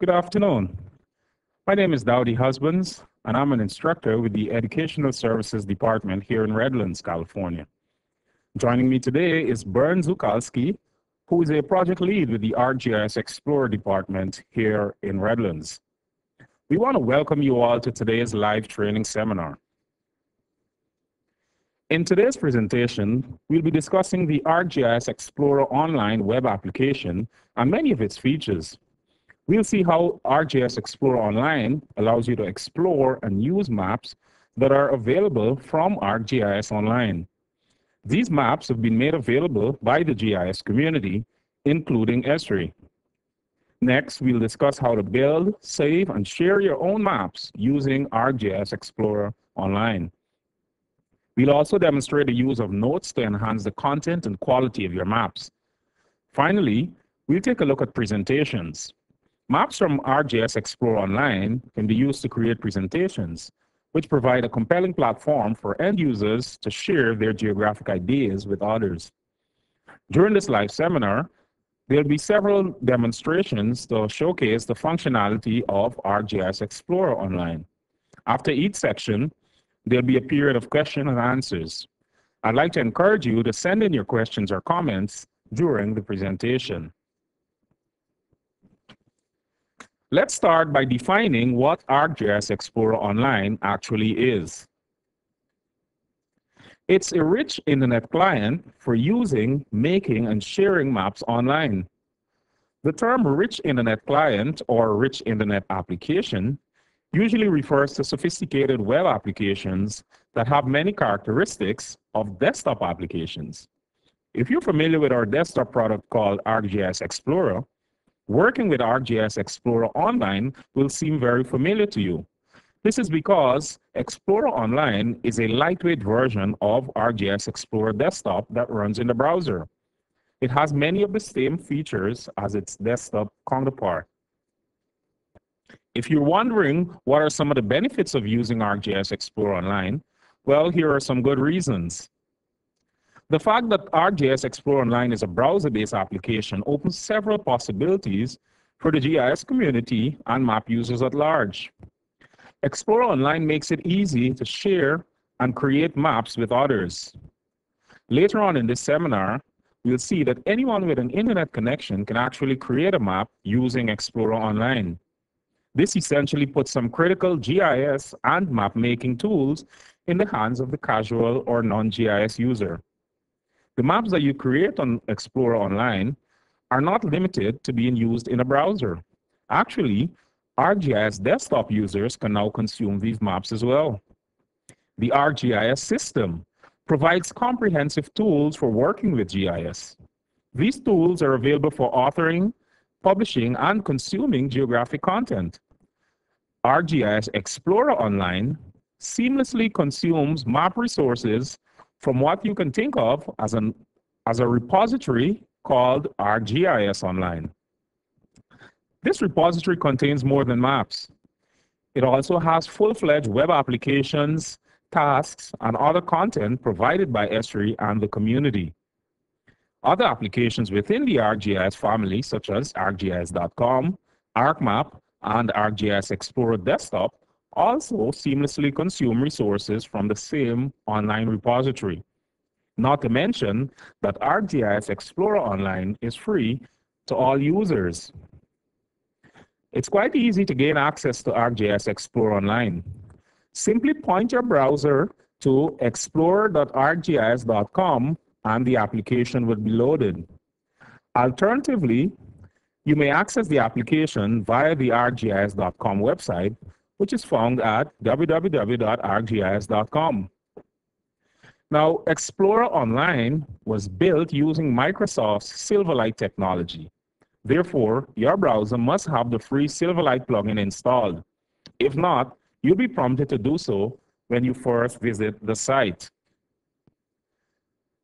Good afternoon. My name is Dowdy Husbands, and I'm an instructor with the Educational Services Department here in Redlands, California. Joining me today is Bern Zukalski, who is a project lead with the ArcGIS Explorer Department here in Redlands. We want to welcome you all to today's live training seminar. In today's presentation, we'll be discussing the ArcGIS Explorer online web application and many of its features. We'll see how ArcGIS Explorer Online allows you to explore and use maps that are available from ArcGIS Online. These maps have been made available by the GIS community, including Esri. Next, we'll discuss how to build, save, and share your own maps using ArcGIS Explorer Online. We'll also demonstrate the use of notes to enhance the content and quality of your maps. Finally, we'll take a look at presentations. Maps from ArcGIS Explorer Online can be used to create presentations, which provide a compelling platform for end users to share their geographic ideas with others. During this live seminar, there'll be several demonstrations to showcase the functionality of ArcGIS Explorer Online. After each section, there'll be a period of question and answers. I'd like to encourage you to send in your questions or comments during the presentation. Let's start by defining what ArcGIS Explorer Online actually is. It's a rich internet client for using, making, and sharing maps online. The term rich internet client or rich internet application usually refers to sophisticated web applications that have many characteristics of desktop applications. If you're familiar with our desktop product called ArcGIS Explorer, working with ArcGIS Explorer Online will seem very familiar to you. This is because Explorer Online is a lightweight version of ArcGIS Explorer Desktop that runs in the browser. It has many of the same features as its desktop counterpart. If you're wondering what are some of the benefits of using ArcGIS Explorer Online, well, here are some good reasons. The fact that ArcGIS Explorer Online is a browser-based application opens several possibilities for the GIS community and map users at large. Explorer Online makes it easy to share and create maps with others. Later on in this seminar, we'll see that anyone with an internet connection can actually create a map using Explorer Online. This essentially puts some critical GIS and map-making tools in the hands of the casual or non-GIS user. The maps that you create on Explorer Online are not limited to being used in a browser. Actually, ArcGIS desktop users can now consume these maps as well. The ArcGIS system provides comprehensive tools for working with GIS. These tools are available for authoring, publishing, and consuming geographic content. ArcGIS Explorer Online seamlessly consumes map resources from what you can think of as a repository called ArcGIS Online. This repository contains more than maps. It also has full-fledged web applications, tasks, and other content provided by Esri and the community. Other applications within the ArcGIS family, such as ArcGIS.com, ArcMap, and ArcGIS Explorer Desktop, also seamlessly consume resources from the same online repository. Not to mention that ArcGIS Explorer Online is free to all users. It's quite easy to gain access to ArcGIS Explorer Online. Simply point your browser to explorer.arcgis.com and the application will be loaded. Alternatively, you may access the application via the arcgis.com website, which is found at www.arcgis.com. Now, Explorer Online was built using Microsoft's Silverlight technology. Therefore, your browser must have the free Silverlight plugin installed. If not, you'll be prompted to do so when you first visit the site.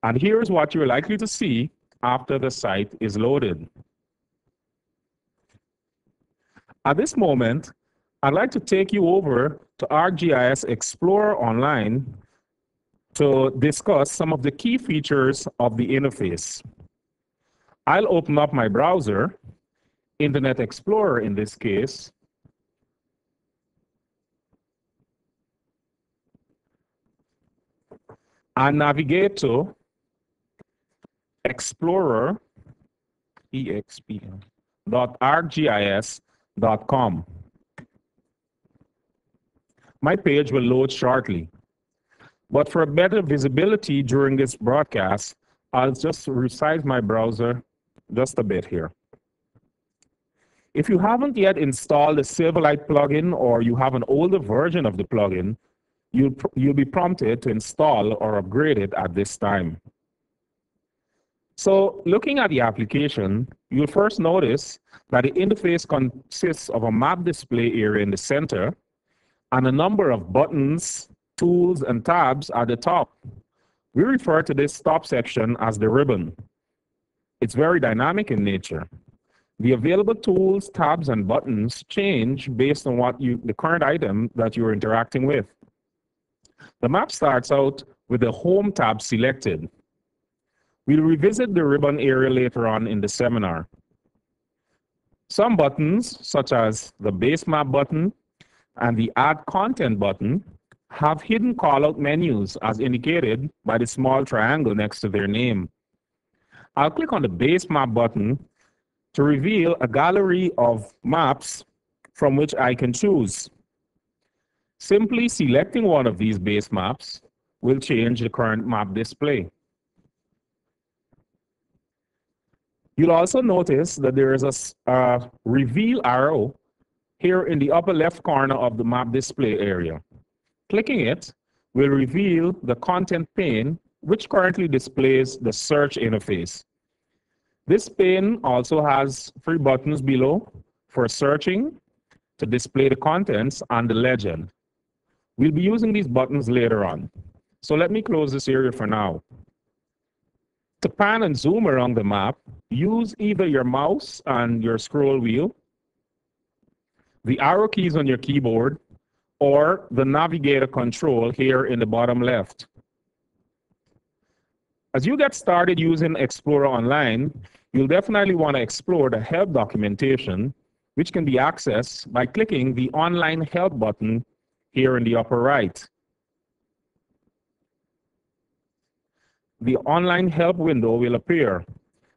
And here's what you're likely to see after the site is loaded. At this moment, I'd like to take you over to ArcGIS Explorer Online to discuss some of the key features of the interface. I'll open up my browser Internet Explorer in this case, and navigate to Explorer, .arcgis.com. My page will load shortly. But for better visibility during this broadcast, I'll just resize my browser just a bit here. If you haven't yet installed the Silverlight plugin or you have an older version of the plugin, you'll be prompted to install or upgrade it at this time. So looking at the application, you'll first notice that the interface consists of a map display area in the center and a number of buttons, tools, and tabs at the top. We refer to this top section as the ribbon. It's very dynamic in nature. The available tools, tabs, and buttons change based on the current item that you're interacting with. The map starts out with the Home tab selected. We'll revisit the ribbon area later on in the seminar. Some buttons, such as the basemap button and the Add Content button, have hidden callout menus as indicated by the small triangle next to their name. I'll click on the basemap button to reveal a gallery of maps from which I can choose. Simply selecting one of these base maps will change the current map display. You'll also notice that there is a reveal arrow here in the upper left corner of the map display area. Clicking it will reveal the content pane, which currently displays the search interface. This pane also has 3 buttons below for searching, to display the contents, and the legend. We'll be using these buttons later on. So let me close this area for now. To pan and zoom around the map, use either your mouse and your scroll wheel, the arrow keys on your keyboard, or the navigator control here in the bottom left. As you get started using Explorer Online, you'll definitely want to explore the help documentation, which can be accessed by clicking the Online Help button here in the upper right. The Online Help window will appear.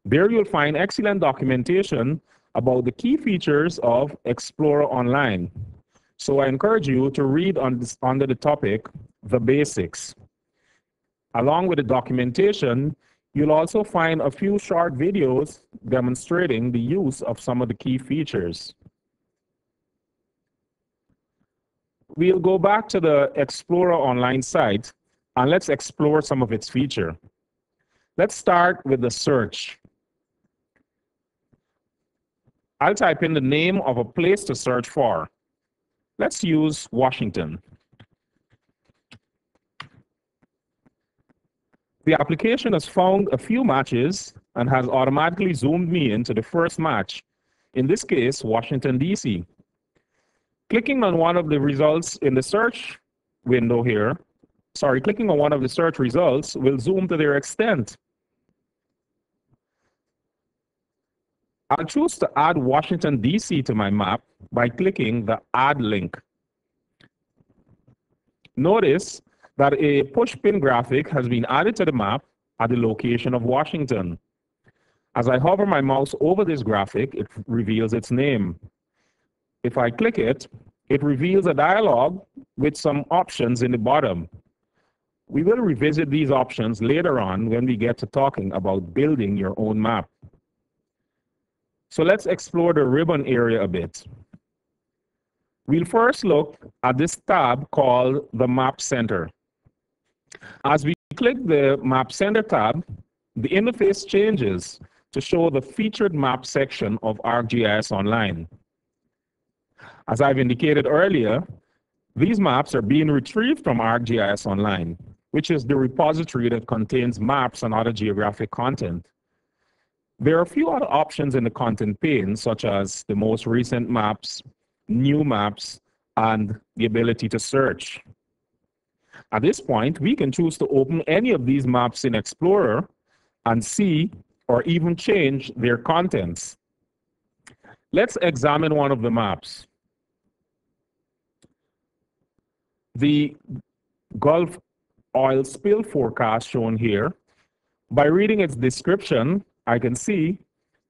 There you'll find excellent documentation about the key features of Explorer Online. So I encourage you to read under the topic, The Basics. Along with the documentation, you'll also find a few short videos demonstrating the use of some of the key features. We'll go back to the Explorer Online site and let's explore some of its features. Let's start with the search. I'll type in the name of a place to search for. Let's use Washington. The application has found a few matches and has automatically zoomed me into the first match, in this case, Washington, D.C. Clicking on one of the results in the search window here, clicking on one of the search results will zoom to their extent. I'll choose to add Washington, D.C. to my map by clicking the Add link. Notice that a push pin graphic has been added to the map at the location of Washington. As I hover my mouse over this graphic, it reveals its name. If I click it, it reveals a dialog with some options in the bottom. We will revisit these options later on when we get to talking about building your own map. So let's explore the ribbon area a bit. We'll first look at this tab called the Map Center. As we click the Map Center tab, the interface changes to show the featured map section of ArcGIS Online. As I've indicated earlier, these maps are being retrieved from ArcGIS Online, which is the repository that contains maps and other geographic content. There are a few other options in the content pane, such as the most recent maps, new maps, and the ability to search. At this point, we can choose to open any of these maps in Explorer and see or even change their contents. Let's examine one of the maps. The Gulf oil spill forecast shown here. By reading its description, I can see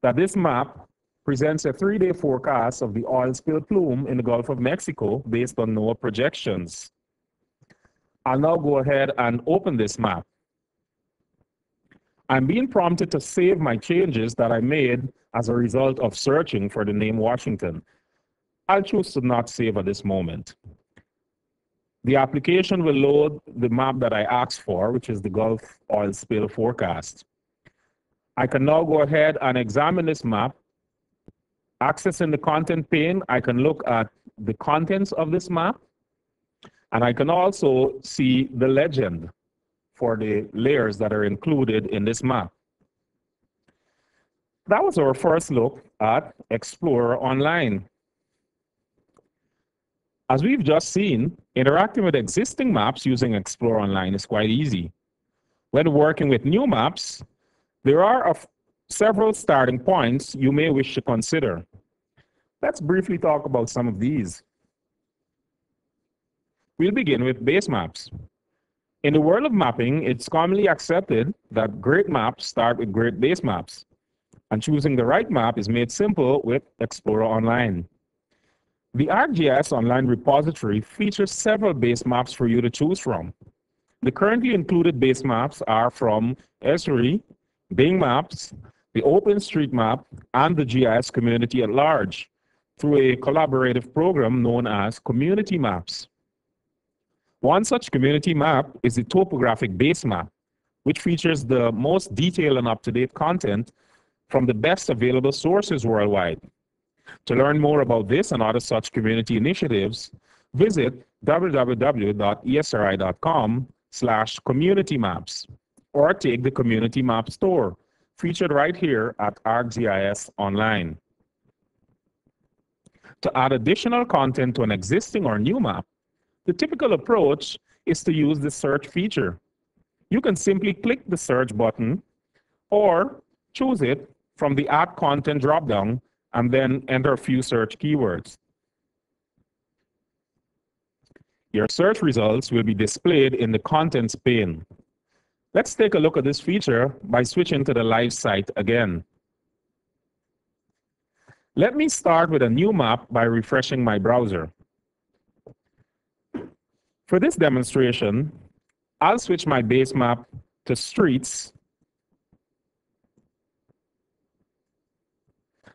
that this map presents a 3-day forecast of the oil spill plume in the Gulf of Mexico based on NOAA projections. I'll now go ahead and open this map. I'm being prompted to save my changes that I made as a result of searching for the name Washington. I'll choose to not save at this moment. The application will load the map that I asked for, which is the Gulf oil spill forecast. I can now go ahead and examine this map. Accessing the content pane, I can look at the contents of this map, and I can also see the legend for the layers that are included in this map. That was our first look at Explorer Online. As we've just seen, interacting with existing maps using Explorer Online is quite easy. When working with new maps, there are several starting points you may wish to consider. Let's briefly talk about some of these. We'll begin with base maps. In the world of mapping, it's commonly accepted that great maps start with great base maps, and choosing the right map is made simple with Explorer Online. The ArcGIS online repository features several base maps for you to choose from. The currently included base maps are from Esri, Bing Maps, the OpenStreetMap, and the GIS community at large through a collaborative program known as Community Maps. One such community map is the topographic base map, which features the most detailed and up-to-date content from the best available sources worldwide. To learn more about this and other such community initiatives, visit www.esri.com/communitymaps or take the Community Map Store, featured right here at ArcGIS Online. To add additional content to an existing or new map, the typical approach is to use the search feature. You can simply click the search button or choose it from the Add Content dropdown and then enter a few search keywords. Your search results will be displayed in the Contents pane. Let's take a look at this feature by switching to the live site again. Let me start with a new map by refreshing my browser. For this demonstration, I'll switch my base map to streets.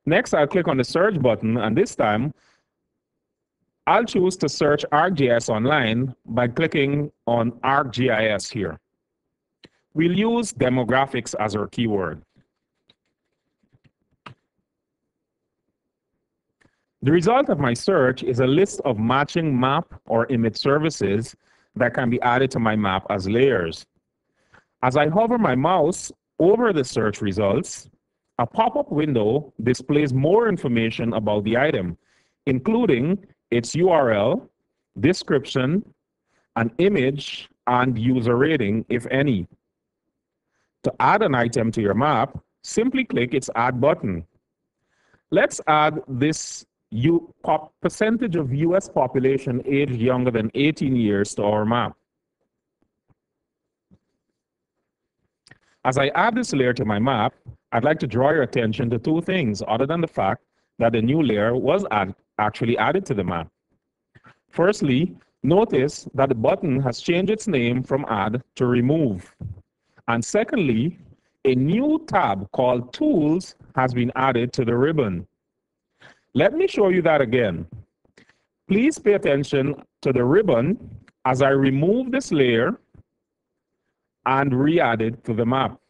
Next, I'll click on the search button, and this time, I'll choose to search ArcGIS Online by clicking on ArcGIS here. We'll use demographics as our keyword. The result of my search is a list of matching map or image services that can be added to my map as layers. As I hover my mouse over the search results, a pop-up window displays more information about the item, including its URL, description, an image, and user rating, if any. To add an item to your map, simply click its Add button. Let's add this percentage of US population aged younger than 18 years to our map. As I add this layer to my map, I'd like to draw your attention to two things other than the fact that the new layer was actually added to the map. Firstly, notice that the button has changed its name from Add to Remove. And secondly, a new tab called Tools has been added to the ribbon. Let me show you that again. Please pay attention to the ribbon as I remove this layer and re-add it to the map.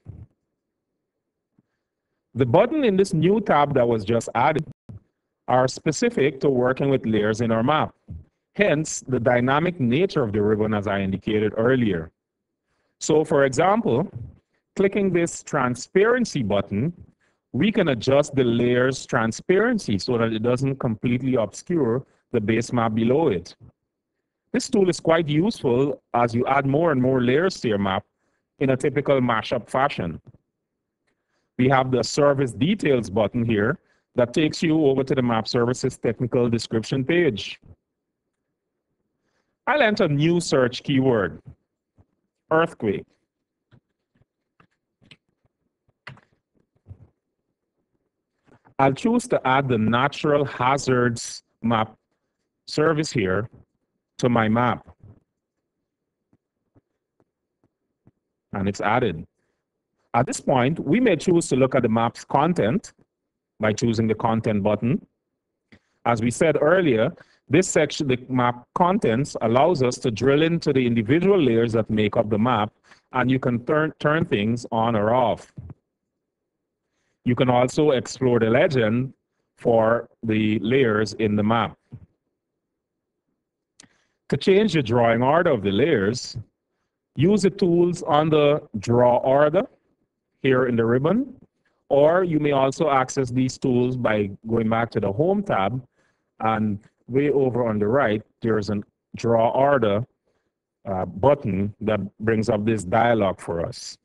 The button in this new tab that was just added are specific to working with layers in our map, hence the dynamic nature of the ribbon as I indicated earlier. So for example, clicking this transparency button, we can adjust the layer's transparency so that it doesn't completely obscure the base map below it. This tool is quite useful as you add more and more layers to your map in a typical mashup fashion. We have the Service Details button here that takes you over to the Map Services technical description page. I'll enter a new search keyword, earthquake. I'll choose to add the natural hazards map service here to my map. And it's added. At this point, we may choose to look at the map's content by choosing the content button. As we said earlier, this section, the map contents, allows us to drill into the individual layers that make up the map, and you can turn things on or off. You can also explore the legend for the layers in the map. To change the drawing order of the layers, use the tools on the draw order here in the ribbon, or you may also access these tools by going back to the Home tab, and way over on the right, there's a draw order button that brings up this dialog for us.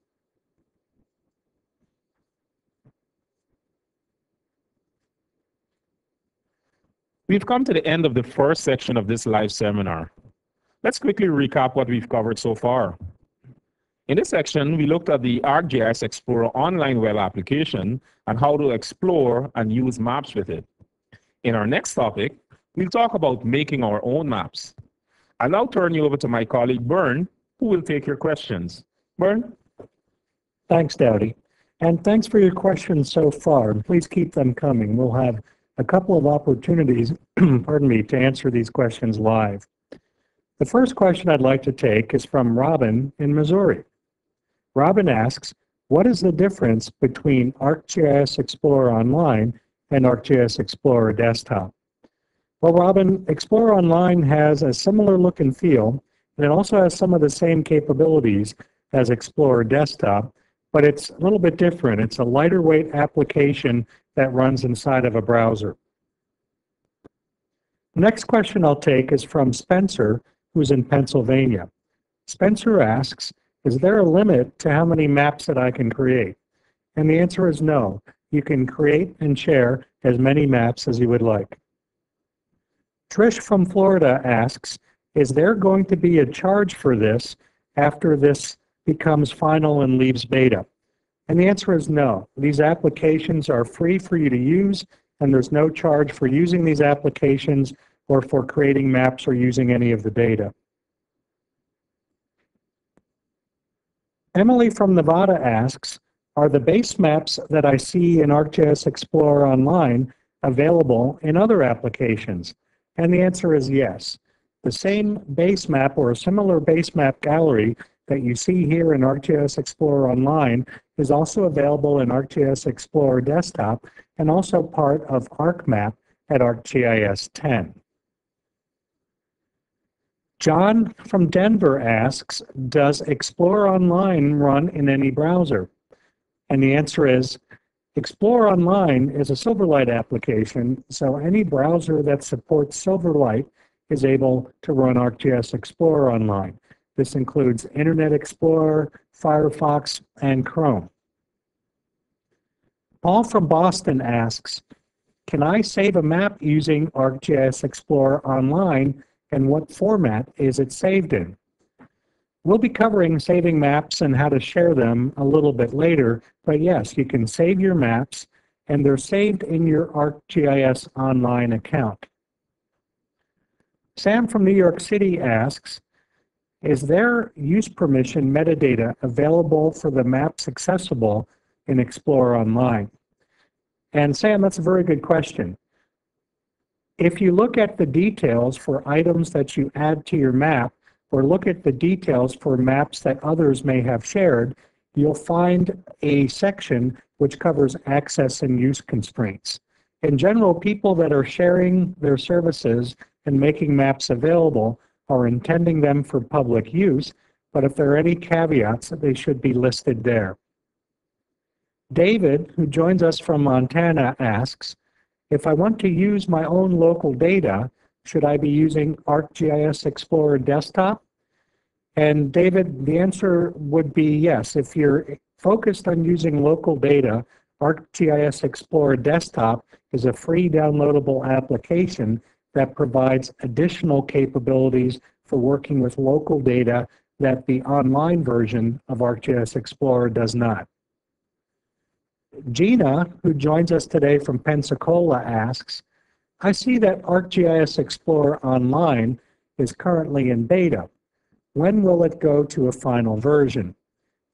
We've come to the end of the first section of this live seminar. Let's quickly recap what we've covered so far. In this section, we looked at the ArcGIS Explorer online web application and how to explore and use maps with it. In our next topic, we'll talk about making our own maps. I'll now turn you over to my colleague, Bern, who will take your questions. Bern? Thanks, Dowdy. And thanks for your questions so far. Please keep them coming. We'll have a couple of opportunities, pardon me, to answer these questions live. The first question I'd like to take is from Robin in Missouri. Robin asks, what is the difference between ArcGIS Explorer Online and ArcGIS Explorer Desktop? Well, Robin, Explorer Online has a similar look and feel, and it also has some of the same capabilities as Explorer Desktop, but it's a little bit different. It's a lighter weight application that runs inside of a browser. The next question I'll take is from Spencer, who's in Pennsylvania. Spencer asks, is there a limit to how many maps that I can create? And the answer is no. You can create and share as many maps as you would like. Trish from Florida asks, is there going to be a charge for this after this becomes final and leaves beta? And the answer is no. These applications are free for you to use, and there's no charge for using these applications or for creating maps or using any of the data. Emily from Nevada asks, are the base maps that I see in ArcGIS Explorer Online available in other applications? And the answer is yes. The same base map or a similar base map gallery that you see here in ArcGIS Explorer Online is also available in ArcGIS Explorer Desktop and also part of ArcMap at ArcGIS 10. John from Denver asks, does Explorer Online run in any browser? And the answer is, Explorer Online is a Silverlight application, so any browser that supports Silverlight is able to run ArcGIS Explorer Online. This includes Internet Explorer, Firefox, and Chrome. Paul from Boston asks, can I save a map using ArcGIS Explorer Online, and what format is it saved in? We'll be covering saving maps and how to share them a little bit later, but yes, you can save your maps, and they're saved in your ArcGIS Online account. Sam from New York City asks, is there use permission metadata available for the maps accessible in Explorer Online? And Sam, that's a very good question. If you look at the details for items that you add to your map, or look at the details for maps that others may have shared, you'll find a section which covers access and use constraints. In general, people that are sharing their services and making maps available are intending them for public use, but if there are any caveats, they should be listed there. David, who joins us from Montana, asks, if I want to use my own local data, should I be using ArcGIS Explorer Desktop? And David, the answer would be yes. If you're focused on using local data, ArcGIS Explorer Desktop is a free downloadable application that provides additional capabilities for working with local data that the online version of ArcGIS Explorer does not. Gina, who joins us today from Pensacola, asks, I see that ArcGIS Explorer Online is currently in beta. When will it go to a final version?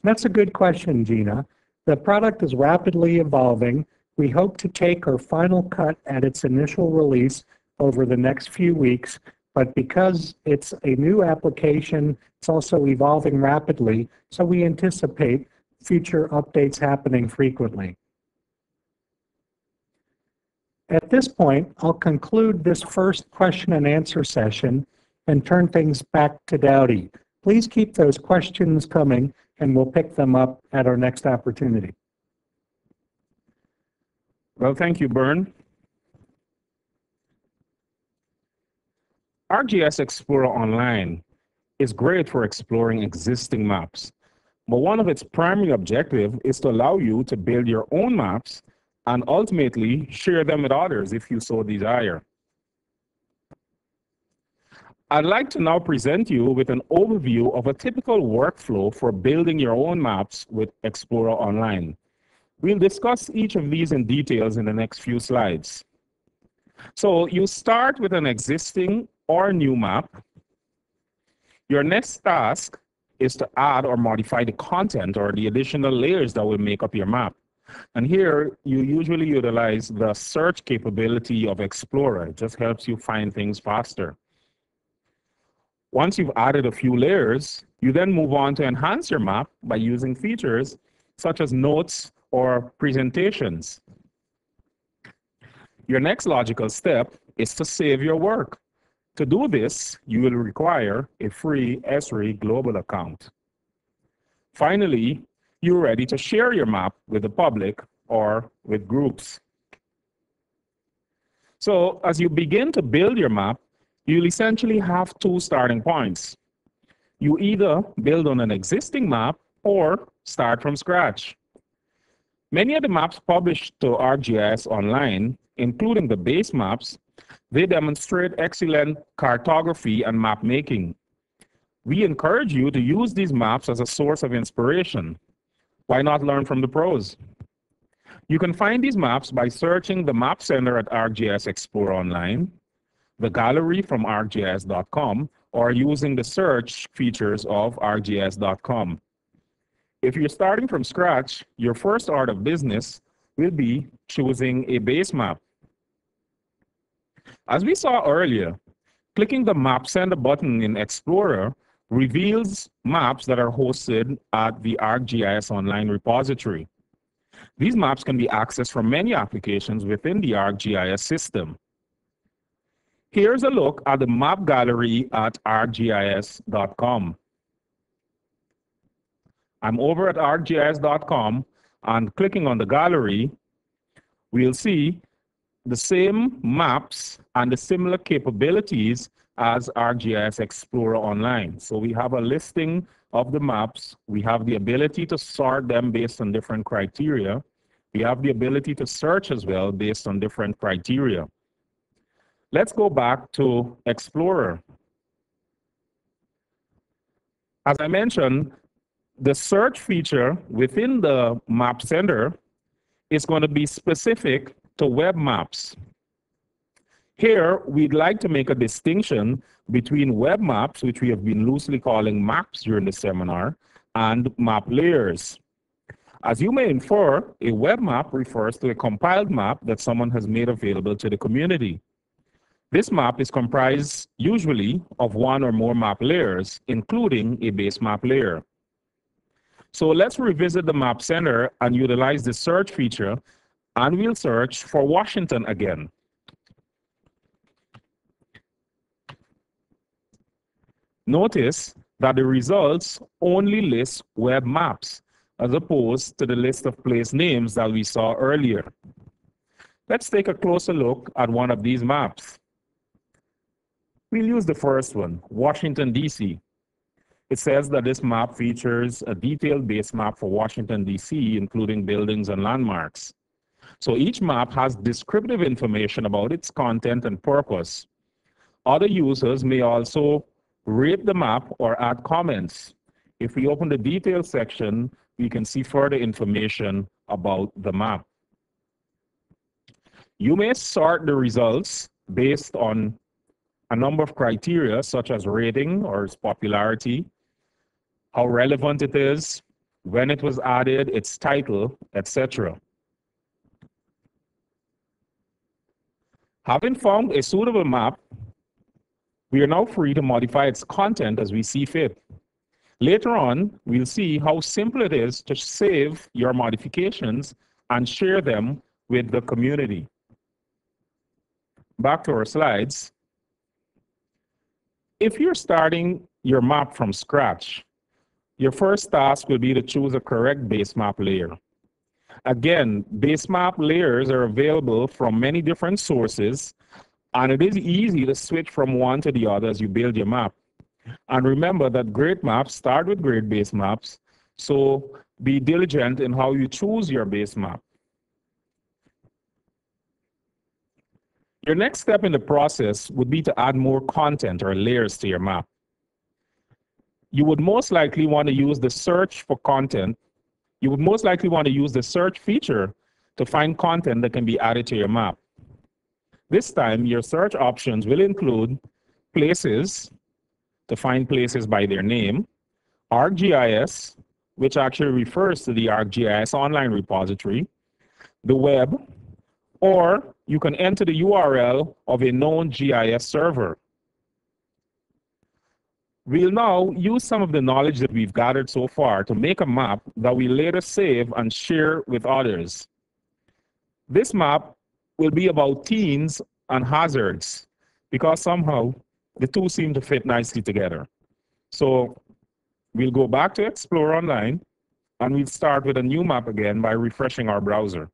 That's a good question, Gina. The product is rapidly evolving. We hope to take our final cut at its initial release over the next few weeks, but because it's a new application, it's also evolving rapidly, so we anticipate future updates happening frequently. At this point, I'll conclude this first question and answer session and turn things back to Dowdy. Please keep those questions coming, and we'll pick them up at our next opportunity. Well, thank you, Bern. ArcGIS Explorer Online is great for exploring existing maps, but one of its primary objectives is to allow you to build your own maps and ultimately share them with others if you so desire. I'd like to now present you with an overview of a typical workflow for building your own maps with Explorer Online. We'll discuss each of these in details in the next few slides. So you start with an existing or new map. Your next task is to add or modify the content or the additional layers that will make up your map. And here you usually utilize the search capability of Explorer. It just helps you find things faster. Once you've added a few layers, you then move on to enhance your map by using features such as notes or presentations. Your next logical step is to save your work. To do this, you will require a free Esri global account. Finally, you're ready to share your map with the public or with groups. So as you begin to build your map, you'll essentially have two starting points. You either build on an existing map or start from scratch. Many of the maps published to ArcGIS Online, including the base maps, they demonstrate excellent cartography and map making. We encourage you to use these maps as a source of inspiration. Why not learn from the pros? You can find these maps by searching the Map Center at ArcGIS Explorer Online, the gallery from arcgis.com, or using the search features of arcgis.com. If you're starting from scratch, your first order of business will be choosing a base map. As we saw earlier, clicking the Map Center button in Explorer reveals maps that are hosted at the ArcGIS Online repository. These maps can be accessed from many applications within the ArcGIS system. Here's a look at the map gallery at arcgis.com. I'm over at arcgis.com, and clicking on the gallery, we'll see the same maps and the similar capabilities as ArcGIS Explorer Online. So we have a listing of the maps. We have the ability to sort them based on different criteria. We have the ability to search as well based on different criteria. Let's go back to Explorer. As I mentioned, the search feature within the Map Center is going to be specific to web maps. Here, we'd like to make a distinction between web maps, which we have been loosely calling maps during the seminar, and map layers. As you may infer, a web map refers to a compiled map that someone has made available to the community. This map is comprised usually of one or more map layers, including a base map layer. So let's revisit the Map Center and utilize the search feature, and we'll search for Washington again. Notice that the results only list web maps, as opposed to the list of place names that we saw earlier. Let's take a closer look at one of these maps. We'll use the first one, Washington, D.C. It says that this map features a detailed base map for Washington, D.C., including buildings and landmarks. So each map has descriptive information about its content and purpose. Other users may also rate the map or add comments. If we open the details section, we can see further information about the map. You may sort the results based on a number of criteria, such as rating or its popularity, how relevant it is, when it was added, its title, etc. Having found a suitable map, we are now free to modify its content as we see fit. Later on, we'll see how simple it is to save your modifications and share them with the community. Back to our slides. If you're starting your map from scratch, your first task will be to choose a correct base map layer. Again, base map layers are available from many different sources, and it is easy to switch from one to the other as you build your map. And remember that great maps start with great base maps, so be diligent in how you choose your base map. Your next step in the process would be to add more content or layers to your map. You would most likely want to use the search for content. You would most likely want to use the search feature to find content that can be added to your map. This time, your search options will include places, to find places by their name, ArcGIS, which actually refers to the ArcGIS online repository, the web, or you can enter the URL of a known GIS server. We'll now use some of the knowledge that we've gathered so far to make a map that we later save and share with others. This map will be about teens and hazards because somehow the two seem to fit nicely together. So we'll go back to Explore Online and we'll start with a new map again by refreshing our browser.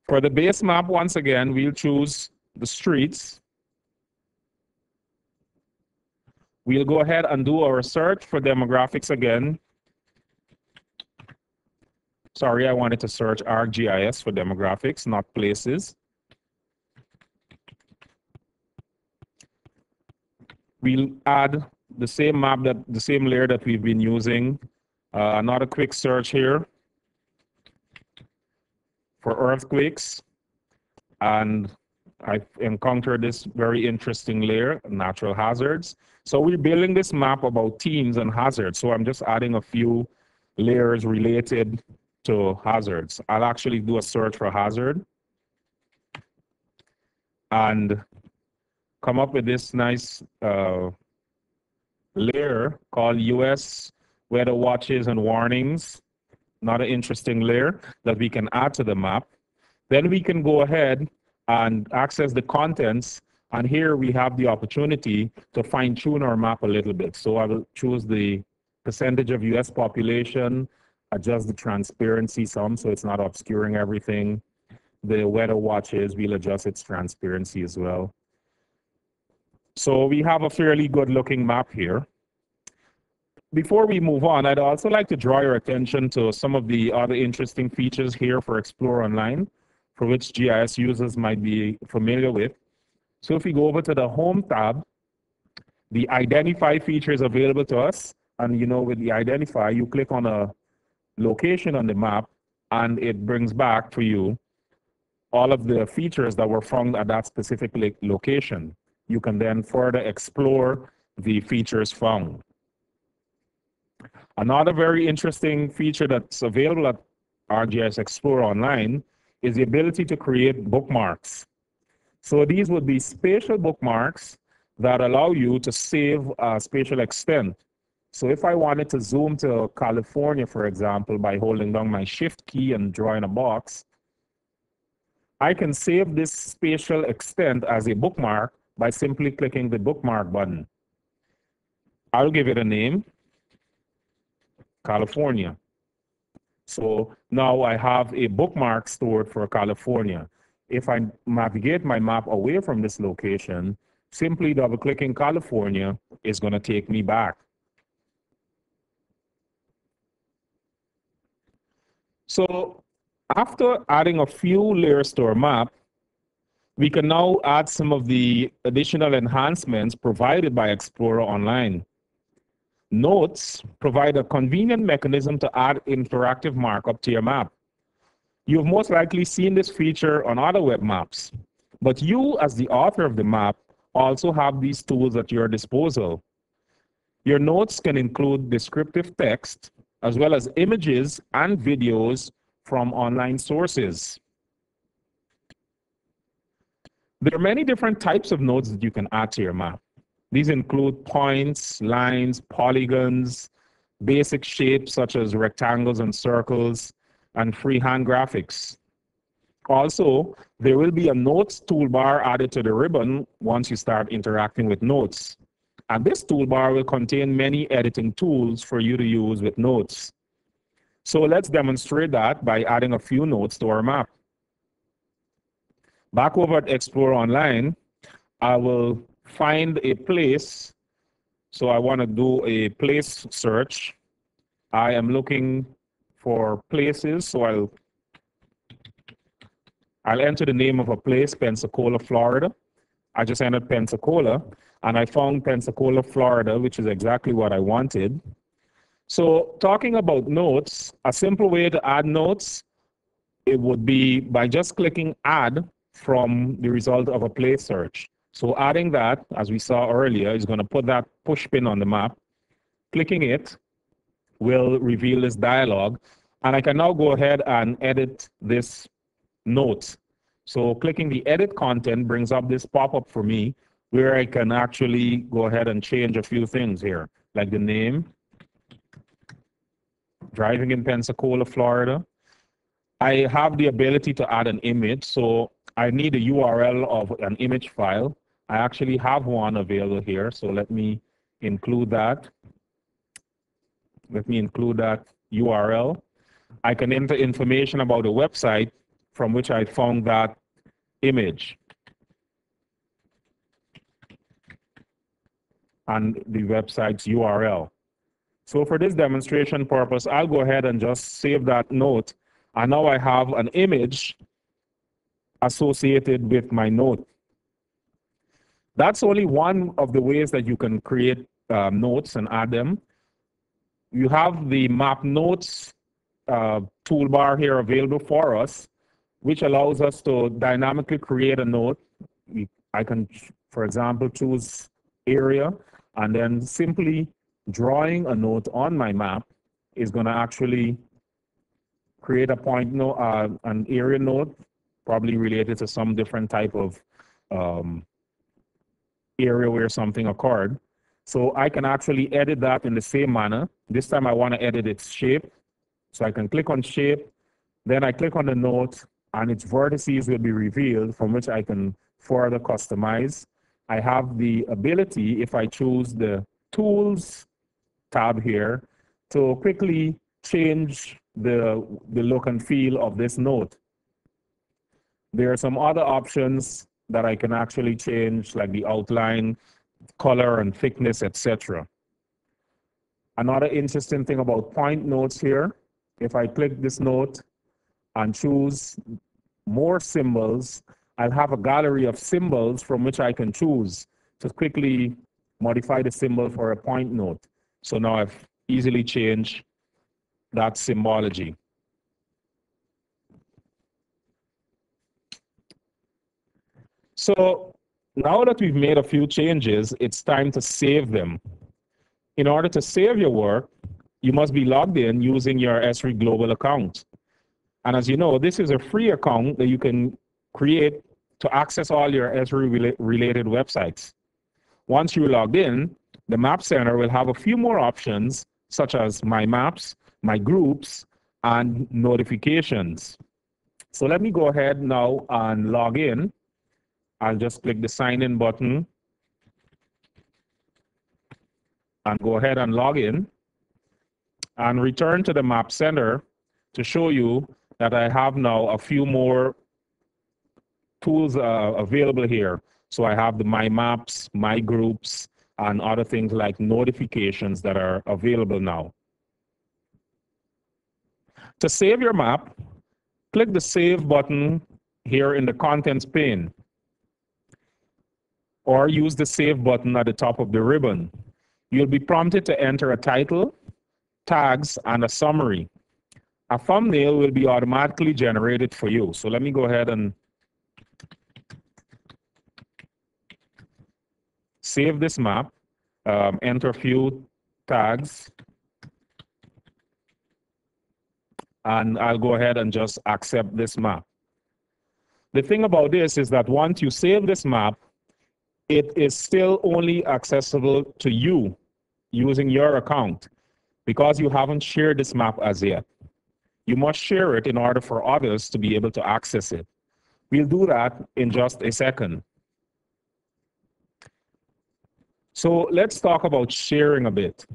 For the base map, once again, we'll choose the streets. We'll go ahead and do our search for demographics again. Sorry, I wanted to search ArcGIS for demographics, not places. We'll add the same map, the same layer that we've been using. Another quick search here for earthquakes. And I've encountered this very interesting layer, natural hazards. So we're building this map about teams and hazards. So I'm just adding a few layers related to hazards. I'll actually do a search for hazard and come up with this nice layer called US Weather Watches and Warnings. Another interesting layer that we can add to the map. Then we can go ahead and access the contents. And here we have the opportunity to fine tune our map a little bit. So I will choose the percentage of US population, adjust the transparency some so it's not obscuring everything. The weather watches, we'll adjust its transparency as well. So we have a fairly good looking map here. Before we move on, I'd also like to draw your attention to some of the other interesting features here for Explore Online, for which GIS users might be familiar with. So if we go over to the Home tab, the Identify feature is available to us. And you know, with the Identify, you click on a location on the map, and it brings back for you all of the features that were found at that specific location. You can then further explore the features found. Another very interesting feature that's available at ArcGIS Explore Online is the ability to create bookmarks. So these would be spatial bookmarks that allow you to save spatial extent. So if I wanted to zoom to California, for example, by holding down my Shift key and drawing a box, I can save this spatial extent as a bookmark by simply clicking the bookmark button. I'll give it a name, California. So now I have a bookmark stored for California. If I navigate my map away from this location, simply double-clicking California is going to take me back. So after adding a few layers to our map, we can now add some of the additional enhancements provided by Explorer Online. Notes provide a convenient mechanism to add interactive markup to your map. You've most likely seen this feature on other web maps, but you, as the author of the map, also have these tools at your disposal. Your notes can include descriptive text, as well as images and videos from online sources. There are many different types of notes that you can add to your map. These include points, lines, polygons, basic shapes such as rectangles and circles, and freehand graphics. Also, there will be a notes toolbar added to the ribbon once you start interacting with notes. And this toolbar will contain many editing tools for you to use with notes. So let's demonstrate that by adding a few notes to our map. Back over at Explore Online, I will find a place. So I want to do a place search. I am looking for places, so I'll enter the name of a place, Pensacola, Florida. I just entered Pensacola, and I found Pensacola, Florida, which is exactly what I wanted. So talking about notes, a simple way to add notes, it would be by just clicking Add from the result of a place search. So adding that, as we saw earlier, is going to put that push pin on the map. Clicking it will reveal this dialog, and I can now go ahead and edit this note. So clicking the edit content brings up this pop-up for me where I can actually go ahead and change a few things here, like the name, driving in Pensacola, Florida. I have the ability to add an image, so I need a URL of an image file. I actually have one available here, so let me include that. Let me include that URL. I can enter information about the website from which I found that image and the website's URL. So for this demonstration purpose, I'll go ahead and just save that note. And now I have an image associated with my note. That's only one of the ways that you can create notes and add them. You have the map notes toolbar here available for us, which allows us to dynamically create a note. I can, for example, choose area, and then simply drawing a note on my map is going to actually create a point note, an area note, probably related to some different type of area where something occurred. So I can actually edit that in the same manner. This time I want to edit its shape. So I can click on shape, then I click on the note, and its vertices will be revealed, from which I can further customize. I have the ability, if I choose the Tools tab here, to quickly change the look and feel of this note. There are some other options that I can actually change, like the outline, color, and thickness, etc. Another interesting thing about point notes here, if I click this note and choose more symbols, I'll have a gallery of symbols from which I can choose to quickly modify the symbol for a point note. So now I've easily changed that symbology. So now that we've made a few changes, it's time to save them. In order to save your work, you must be logged in using your Esri Global account. And as you know, this is a free account that you can create to access all your Esri related websites. Once you're logged in, the Map Center will have a few more options, such as My Maps, My Groups, and Notifications. So let me go ahead now and log in. I'll just click the sign in button and go ahead and log in and return to the Map Center to show you that I have now a few more tools available here. So I have the My Maps, My Groups, and other things like notifications that are available now. To save your map, click the Save button here in the Contents pane, or use the Save button at the top of the ribbon. You'll be prompted to enter a title, tags, and a summary. A thumbnail will be automatically generated for you. So let me go ahead and save this map, enter a few tags, and I'll go ahead and just accept this map. The thing about this is that once you save this map, it is still only accessible to you using your account because you haven't shared this map as yet. You must share it in order for others to be able to access it. We'll do that in just a second. So let's talk about sharing a bit.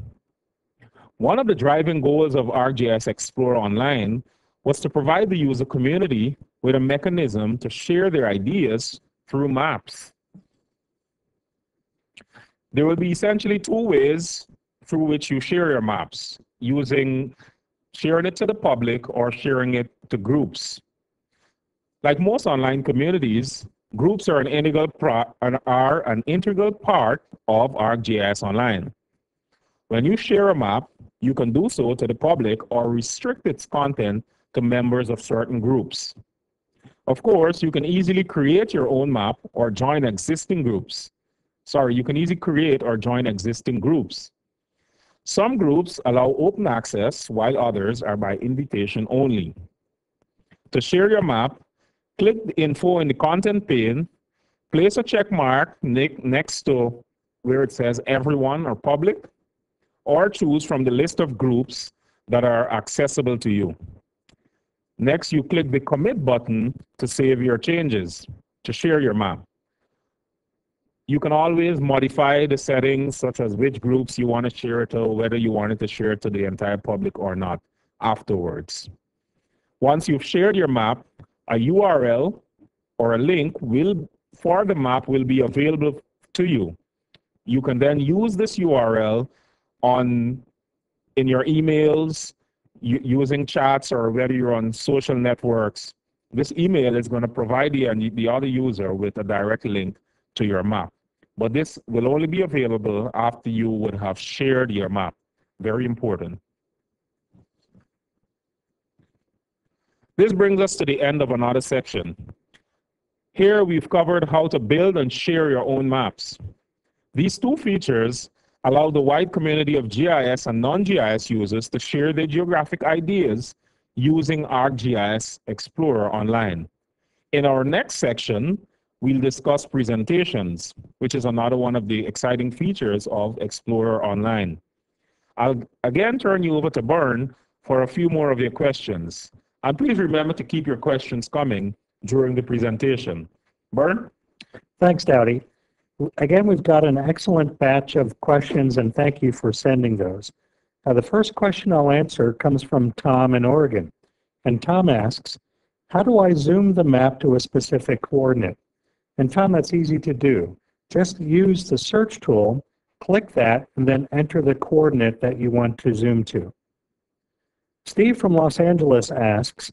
One of the driving goals of ArcGIS Explore Online was to provide the user community with a mechanism to share their ideas through maps. There will be essentially two ways through which you share your maps, sharing it to the public or sharing it to groups. Like most online communities, groups are an integral part of ArcGIS Online. When you share a map, you can do so to the public or restrict its content to members of certain groups. Of course, you can easily create your own map or join existing groups. You can easily create or join existing groups. Some groups allow open access, while others are by invitation only. To share your map, click the info in the content pane, place a check mark next to where it says everyone or public, or choose from the list of groups that are accessible to you. Next, you click the commit button to save your changes, to share your map. You can always modify the settings, such as which groups you want to share it to, whether you wanted to share it to the entire public or not afterwards. Once you've shared your map, a URL or a link for the map will be available to you. You can then use this URL in your emails, using chats, or whether you're on social networks. This email is going to provide the other user with a direct link to your map. But this will only be available after you would have shared your map. Very important. This brings us to the end of another section. Here we've covered how to build and share your own maps. These two features allow the wide community of GIS and non-GIS users to share their geographic ideas using ArcGIS Explorer Online. In our next section, we'll discuss presentations, which is another one of the exciting features of Explorer Online. I'll again turn you over to Bern for a few more of your questions. And please remember to keep your questions coming during the presentation. Bern? Thanks, Dowdy. Again, we've got an excellent batch of questions, and thank you for sending those. The first question I'll answer comes from Tom in Oregon. And Tom asks, how do I zoom the map to a specific coordinate? And Tom, that's easy to do. Just use the search tool, click that, and then enter the coordinate that you want to zoom to. Steve from Los Angeles asks,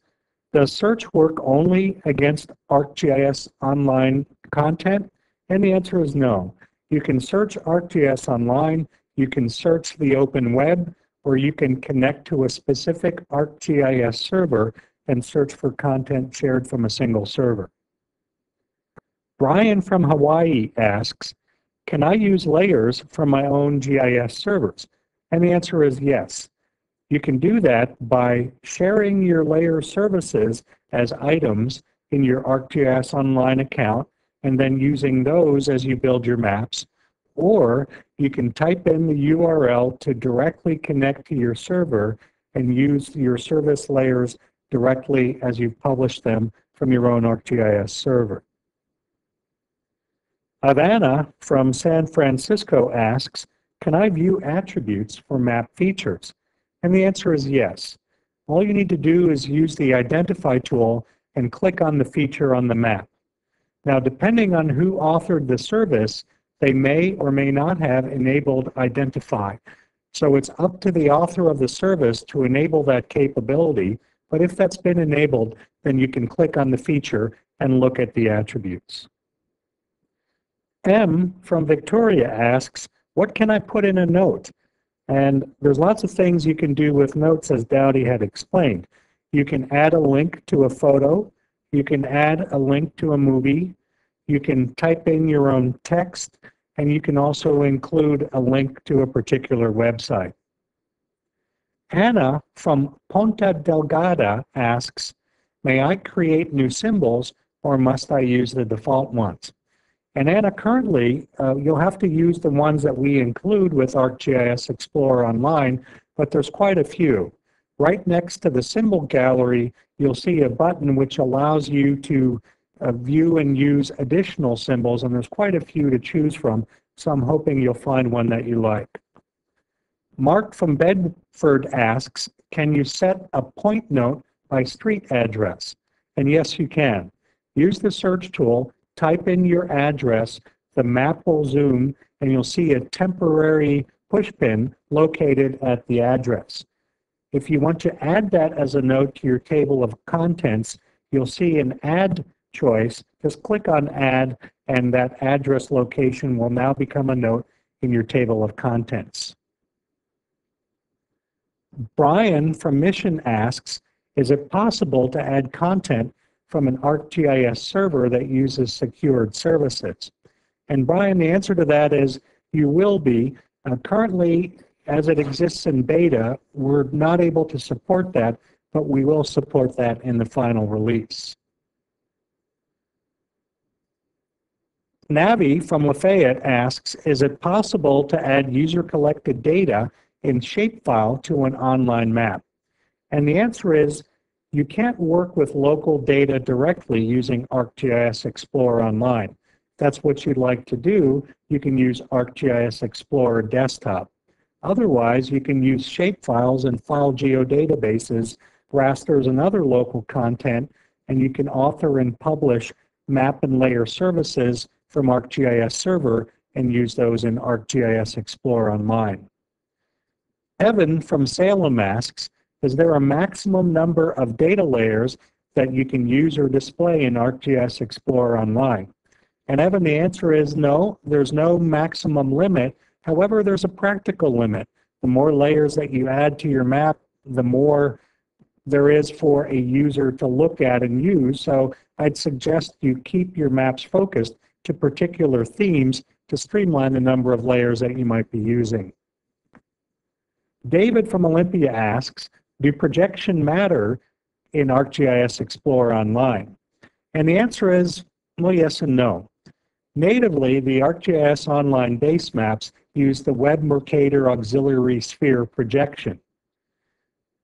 does search work only against ArcGIS Online content? And the answer is no. You can search ArcGIS Online, you can search the open web, or you can connect to a specific ArcGIS server and search for content shared from a single server. Brian from Hawaii asks, can I use layers from my own GIS servers? And the answer is yes. You can do that by sharing your layer services as items in your ArcGIS Online account and then using those as you build your maps. Or you can type in the URL to directly connect to your server and use your service layers directly as you publish them from your own ArcGIS server. Ivana from San Francisco asks, can I view attributes for map features? And the answer is yes. All you need to do is use the Identify tool and click on the feature on the map. Now, depending on who authored the service, they may or may not have enabled Identify. So it's up to the author of the service to enable that capability, but if that's been enabled, then you can click on the feature and look at the attributes. M from Victoria asks, what can I put in a note? And there's lots of things you can do with notes, as Dowdy had explained. You can add a link to a photo. You can add a link to a movie. You can type in your own text, and you can also include a link to a particular website. Anna from Ponta Delgada asks, may I create new symbols or must I use the default ones? And Anna, currently, you'll have to use the ones that we include with ArcGIS Explorer Online, but there's quite a few. Right next to the symbol gallery, you'll see a button which allows you to view and use additional symbols, and there's quite a few to choose from, so I'm hoping you'll find one that you like. Mark from Bedford asks, can you set a point note by street address? And yes, you can. Use the search tool, type in your address, the map will zoom, and you'll see a temporary pushpin located at the address. If you want to add that as a note to your table of contents, you'll see an add choice. Just click on add, and that address location will now become a note in your table of contents. Brian from Mission asks, is it possible to add content from an ArcGIS server that uses secured services? And Brian, the answer to that is you will be. Currently, as it exists in beta, we're not able to support that, but we will support that in the final release. Navi from Lafayette asks, is it possible to add user-collected data in shapefile to an online map? And the answer is, you can't work with local data directly using ArcGIS Explorer Online. If that's what you'd like to do, you can use ArcGIS Explorer Desktop. Otherwise, you can use shapefiles and file geodatabases, rasters, and other local content, and you can author and publish map and layer services from ArcGIS Server and use those in ArcGIS Explorer Online. Evan from Salem asks, is there a maximum number of data layers that you can use or display in ArcGIS Explorer Online? And Evan, the answer is no, there's no maximum limit. However, there's a practical limit. The more layers that you add to your map, the more there is for a user to look at and use. So I'd suggest you keep your maps focused to particular themes to streamline the number of layers that you might be using. David from Olympia asks, do projection matter in ArcGIS Explorer Online? And the answer is, well, yes and no. Natively, the ArcGIS Online base maps use the Web Mercator Auxiliary Sphere projection.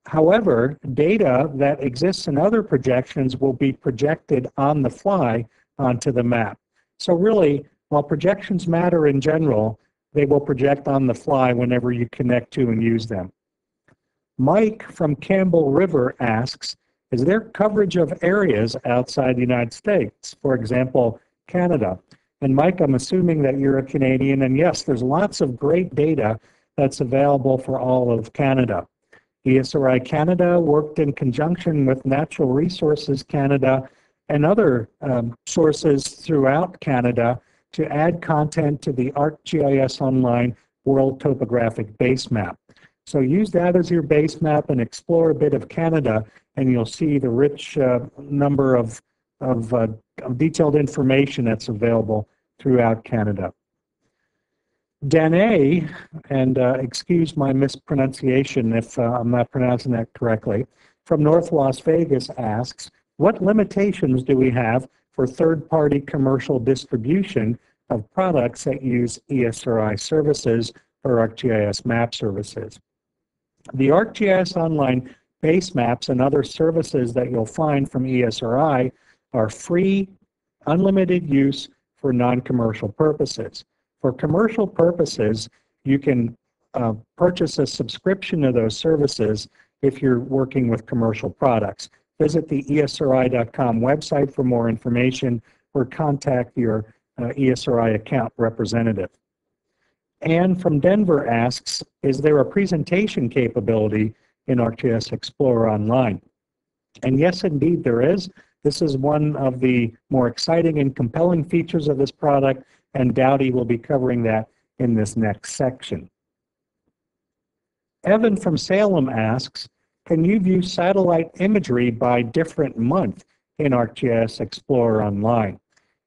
However, data that exists in other projections will be projected on the fly onto the map. So really, while projections matter in general, they will project on the fly whenever you connect to and use them. Mike from Campbell River asks, is there coverage of areas outside the United States, for example, Canada? And Mike, I'm assuming that you're a Canadian, and yes, there's lots of great data that's available for all of Canada. ESRI Canada worked in conjunction with Natural Resources Canada and other sources throughout Canada to add content to the ArcGIS Online World Topographic Base Map. So use that as your base map and explore a bit of Canada, and you'll see the rich number of detailed information that's available throughout Canada. Danae, and excuse my mispronunciation if I'm not pronouncing that correctly, from North Las Vegas asks, what limitations do we have for third-party commercial distribution of products that use ESRI services or ArcGIS map services? The ArcGIS Online base maps and other services that you'll find from ESRI are free, unlimited use for non-commercial purposes. For commercial purposes, you can purchase a subscription to those services if you're working with commercial products. Visit the esri.com website for more information or contact your ESRI account representative. Anne from Denver asks, is there a presentation capability in ArcGIS Explorer Online? And yes, indeed, there is. This is one of the more exciting and compelling features of this product, and Dowdy will be covering that in this next section. Evan from Salem asks, can you view satellite imagery by different month in ArcGIS Explorer Online?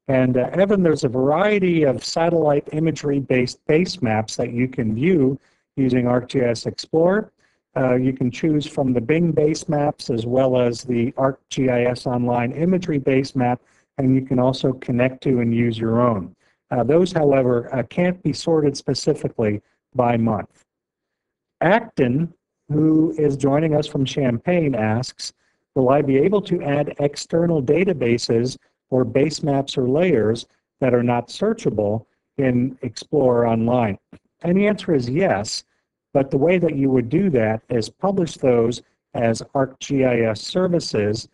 And Evan, there's a variety of satellite imagery-based base maps that you can view using ArcGIS Explorer. You can choose from the Bing base maps as well as the ArcGIS Online imagery base map, and you can also connect to and use your own. Those, however, can't be sorted specifically by month. Acton, who is joining us from Champaign, asks, will I be able to add external databases or base maps or layers that are not searchable in Explorer Online? And the answer is yes, but the way that you would do that is publish those as ArcGIS services,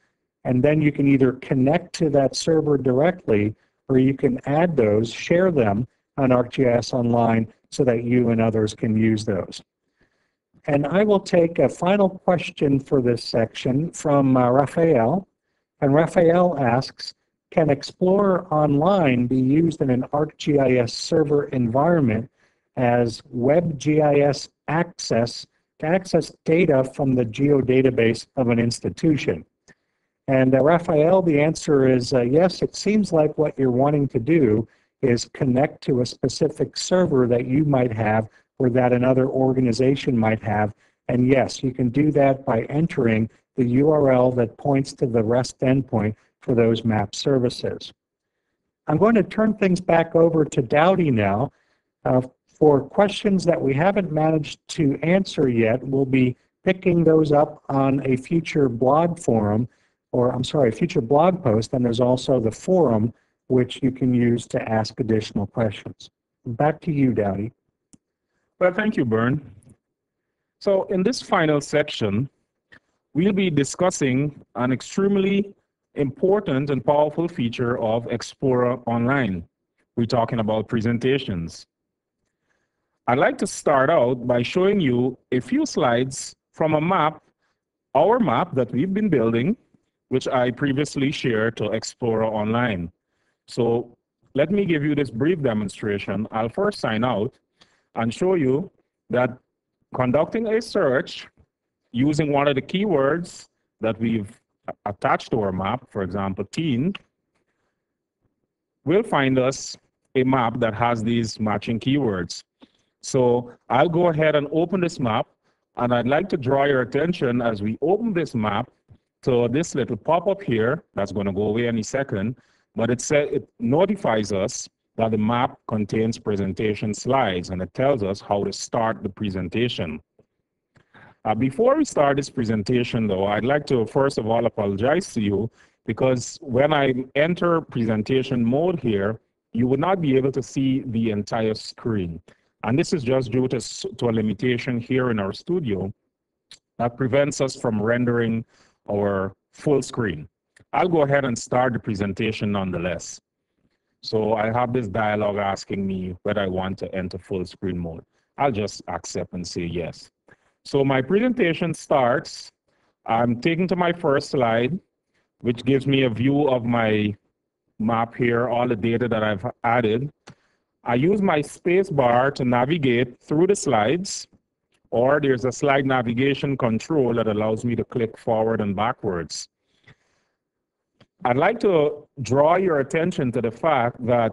and then you can either connect to that server directly, or you can add those, share them on ArcGIS Online so that you and others can use those. And I will take a final question for this section from Raphael. And Raphael asks, can Explorer Online be used in an ArcGIS server environment as WebGIS access to access data from the geodatabase of an institution? And Raphael, the answer is yes. It seems like what you're wanting to do is connect to a specific server that you might have or that another organization might have. And yes, you can do that by entering the URL that points to the REST endpoint for those map services. I'm going to turn things back over to Dowdy now. For questions that we haven't managed to answer yet, we'll be picking those up on a future blog forum, or I'm sorry, a future blog post, and there's also the forum which you can use to ask additional questions. Back to you, Dowdy. Well, thank you, Bern. So in this final section, we'll be discussing an extremely important and powerful feature of Explorer Online. We're talking about presentations. I'd like to start out by showing you a few slides from a map, our map that we've been building, which I previously shared to Explorer Online. So let me give you this brief demonstration. I'll first sign out and show you that conducting a search using one of the keywords that we've attached to our map, for example, teen, will find us a map that has these matching keywords. So I'll go ahead and open this map, and I'd like to draw your attention as we open this map to this little pop-up here that's going to go away any second, but it notifies us that the map contains presentation slides, and it tells us how to start the presentation. Before we start this presentation, though, I'd like to first of all apologize to you, because when I enter presentation mode here, you would not be able to see the entire screen. And this is just due to a limitation here in our studio that prevents us from rendering our full screen. I'll go ahead and start the presentation nonetheless. So I have this dialog asking me whether I want to enter full screen mode. I'll just accept and say yes. So my presentation starts. I'm taken to my first slide, which gives me a view of my map here, all the data that I've added. I use my space bar to navigate through the slides, or there's a slide navigation control that allows me to click forward and backwards. I'd like to draw your attention to the fact that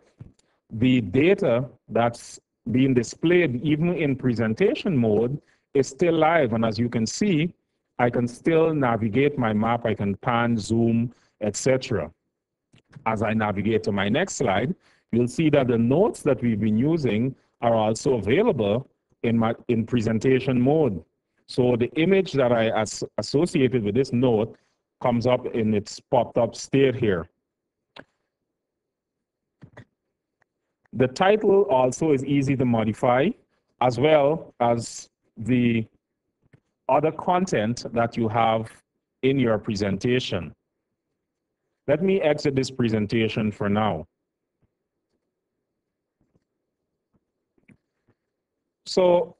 the data that's being displayed even in presentation mode is still live. And as you can see, I can still navigate my map. I can pan, zoom, etc. As I navigate to my next slide, you'll see that the notes that we've been using are also available in presentation mode. So the image that I associated with this note comes up in its popped up state here. The title also is easy to modify, as well as the other content that you have in your presentation. Let me exit this presentation for now. So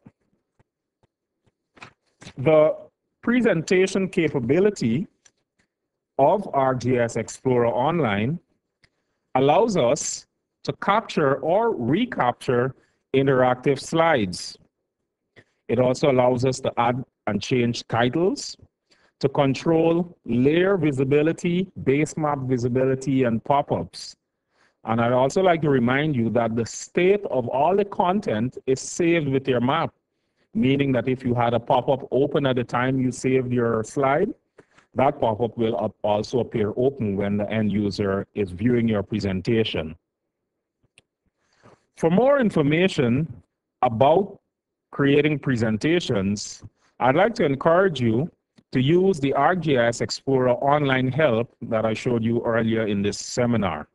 the presentation capability of ArcGIS Explorer Online allows us to capture or recapture interactive slides. It also allows us to add and change titles, to control layer visibility, base map visibility, and pop-ups. And I'd also like to remind you that the state of all the content is saved with your map, meaning that if you had a pop-up open at the time you saved your slide, that pop-up will also appear open when the end user is viewing your presentation. For more information about creating presentations, I'd like to encourage you to use the ArcGIS Explorer online help that I showed you earlier in this seminar.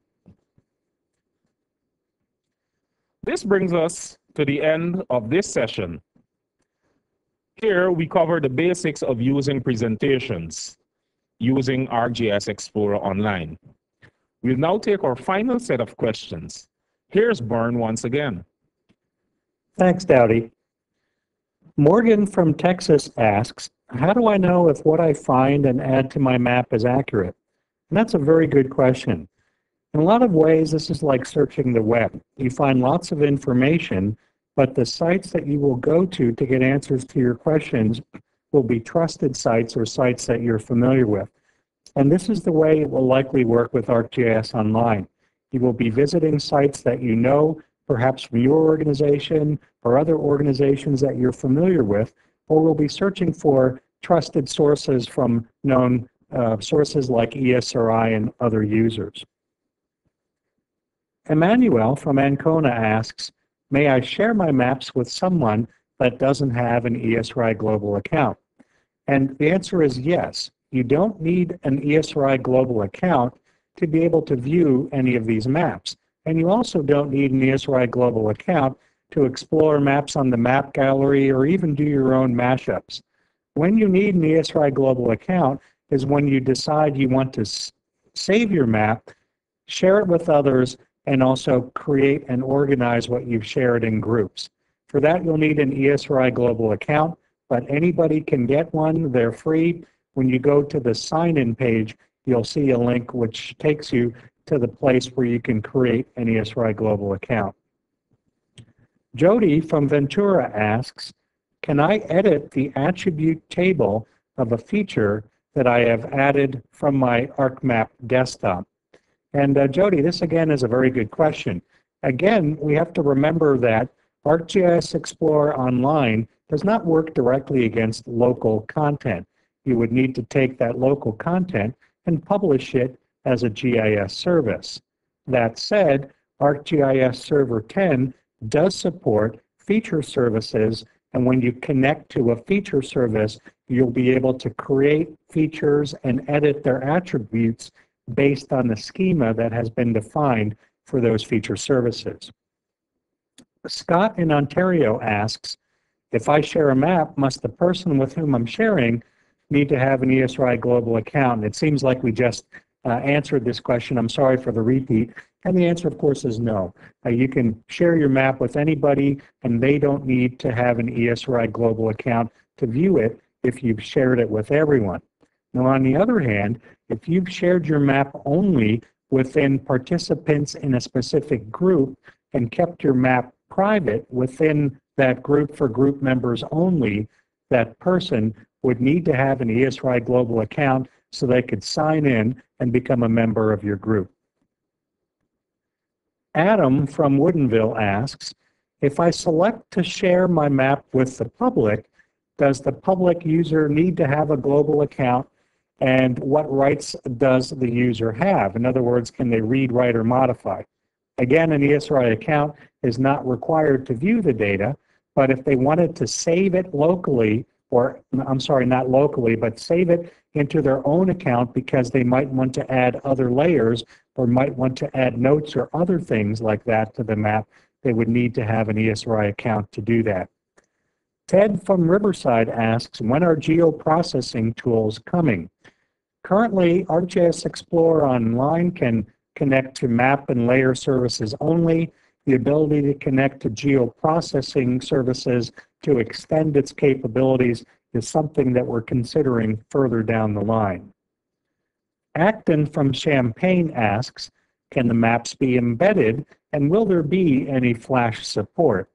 This brings us to the end of this session. Here we cover the basics of using presentations using ArcGIS Explorer Online. We'll now take our final set of questions. Here's Byrne once again. Thanks, Dowdy. Morgan from Texas asks, how do I know if what I find and add to my map is accurate? And that's a very good question. In a lot of ways, this is like searching the web. You find lots of information, but the sites that you will go to get answers to your questions will be trusted sites or sites that you're familiar with. And this is the way it will likely work with ArcGIS Online. You will be visiting sites that you know, perhaps from your organization or other organizations that you're familiar with, or we'll be searching for trusted sources from known sources like ESRI and other users. Emmanuel from Ancona asks, may I share my maps with someone that doesn't have an ESRI Global account? And the answer is yes. You don't need an ESRI Global account to be able to view any of these maps. And you also don't need an ESRI Global account to explore maps on the map gallery or even do your own mashups. When you need an ESRI Global account is when you decide you want to save your map, share it with others, and also create and organize what you've shared in groups. For that, you'll need an ESRI Global account, but anybody can get one. They're free. When you go to the sign-in page, you'll see a link which takes you to the place where you can create an ESRI Global account. Jody from Ventura asks, can I edit the attribute table of a feature that I have added from my ArcMap desktop? And Jody, this again is a very good question. Again, we have to remember that ArcGIS Explorer Online does not work directly against local content. You would need to take that local content and publish it as a GIS service. That said, ArcGIS Server 10 does support feature services, and when you connect to a feature service, you'll be able to create features and edit their attributes based on the schema that has been defined for those feature services. Scott in Ontario asks, if I share a map, must the person with whom I'm sharing need to have an ESRI Global account? It seems like we just answered this question. I'm sorry for the repeat. And the answer, of course, is no. You can share your map with anybody, and they don't need to have an ESRI Global account to view it if you've shared it with everyone. Now, on the other hand, if you've shared your map only within participants in a specific group and kept your map private within that group for group members only, that person would need to have an ESRI Global account so they could sign in and become a member of your group. Adam from Woodinville asks, if I select to share my map with the public, does the public user need to have a global account, and what rights does the user have? In other words, can they read, write, or modify? Again, an ESRI account is not required to view the data, but if they wanted to save it locally, or I'm sorry, not locally, but save it into their own account because they might want to add other layers or might want to add notes or other things like that to the map, they would need to have an ESRI account to do that. Ted from Riverside asks, when are geoprocessing tools coming? Currently, ArcGIS Explorer Online can connect to map and layer services only. The ability to connect to geoprocessing services to extend its capabilities is something that we're considering further down the line. Acton from Champaign asks, can the maps be embedded and will there be any Flash support?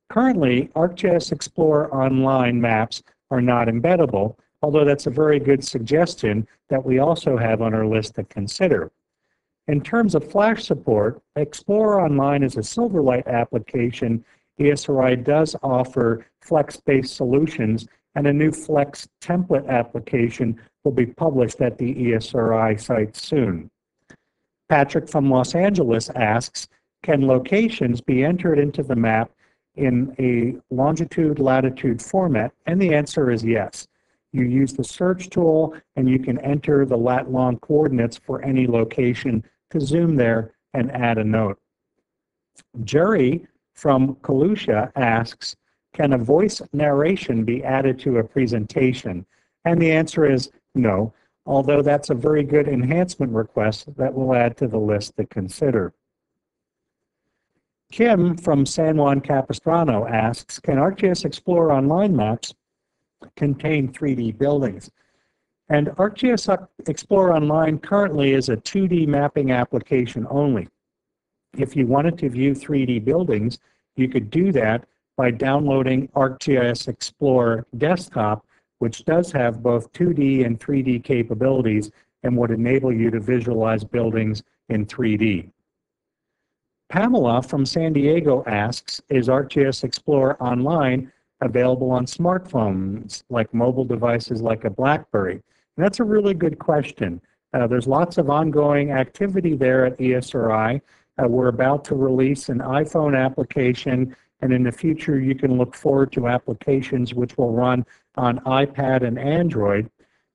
Currently, ArcGIS Explorer Online maps are not embeddable, although that's a very good suggestion that we also have on our list to consider. In terms of Flash support, Explorer Online is a Silverlight application. ESRI does offer Flex-based solutions, and a new Flex template application will be published at the ESRI site soon. Patrick from Los Angeles asks, can locations be entered into the map in a longitude-latitude format? And the answer is yes. You use the search tool and you can enter the lat-long coordinates for any location to zoom there and add a note. Jerry from Kalusha asks, can a voice narration be added to a presentation? And the answer is no, although that's a very good enhancement request that we'll add to the list to consider. Kim from San Juan Capistrano asks, can ArcGIS Explorer Online maps contain 3D buildings? And ArcGIS Explorer Online currently is a 2D mapping application only. If you wanted to view 3D buildings, you could do that by downloading ArcGIS Explorer Desktop, which does have both 2D and 3D capabilities and would enable you to visualize buildings in 3D. Pamela from San Diego asks, is ArcGIS Explorer Online available on smartphones, like mobile devices like a BlackBerry? And that's a really good question. There's lots of ongoing activity there at ESRI. We're about to release an iPhone application, and in the future you can look forward to applications which will run on iPad and Android.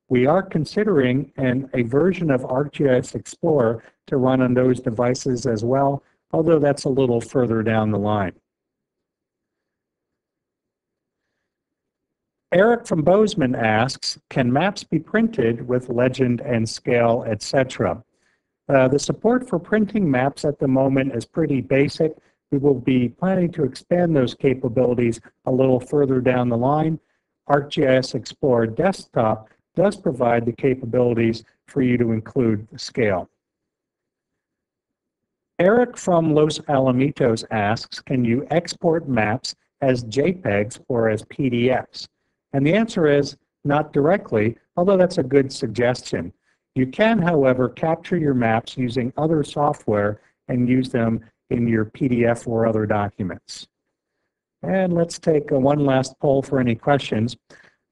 We are considering a version of ArcGIS Explorer to run on those devices as well, although that's a little further down the line. Eric from Bozeman asks, can maps be printed with legend and scale, etc.? The support for printing maps at the moment is pretty basic. We will be planning to expand those capabilities a little further down the line. ArcGIS Explorer Desktop does provide the capabilities for you to include the scale. Eric from Los Alamitos asks, can you export maps as JPEGs or as PDFs? And the answer is not directly, although that's a good suggestion. You can, however, capture your maps using other software and use them in your PDF or other documents. And let's take one last poll for any questions.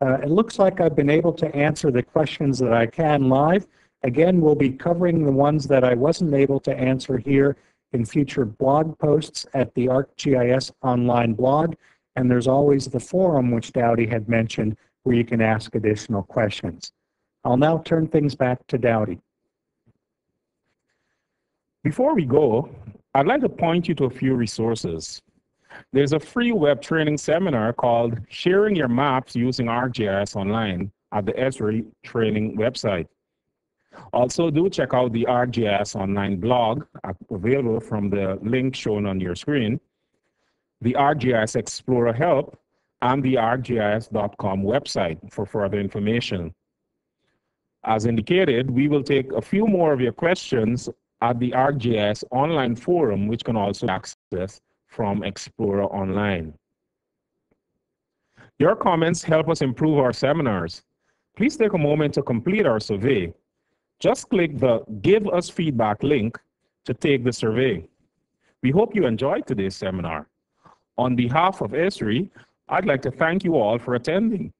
It looks like I've been able to answer the questions that I can live. Again, we'll be covering the ones that I wasn't able to answer here in future blog posts at the ArcGIS Online blog. And there's always the forum, which Dowdy had mentioned, where you can ask additional questions. I'll now turn things back to Dowdy. Before we go, I'd like to point you to a few resources. There's a free web training seminar called Sharing Your Maps Using ArcGIS Online at the Esri training website. Also, do check out the ArcGIS Online blog available from the link shown on your screen, the ArcGIS Explorer Help, and the arcgis.com website for further information. As indicated, we will take a few more of your questions at the ArcGIS Online forum, which can also be accessed from Explorer Online. Your comments help us improve our seminars. Please take a moment to complete our survey. Just click the Give Us Feedback link to take the survey. We hope you enjoyed today's seminar. On behalf of Esri, I'd like to thank you all for attending.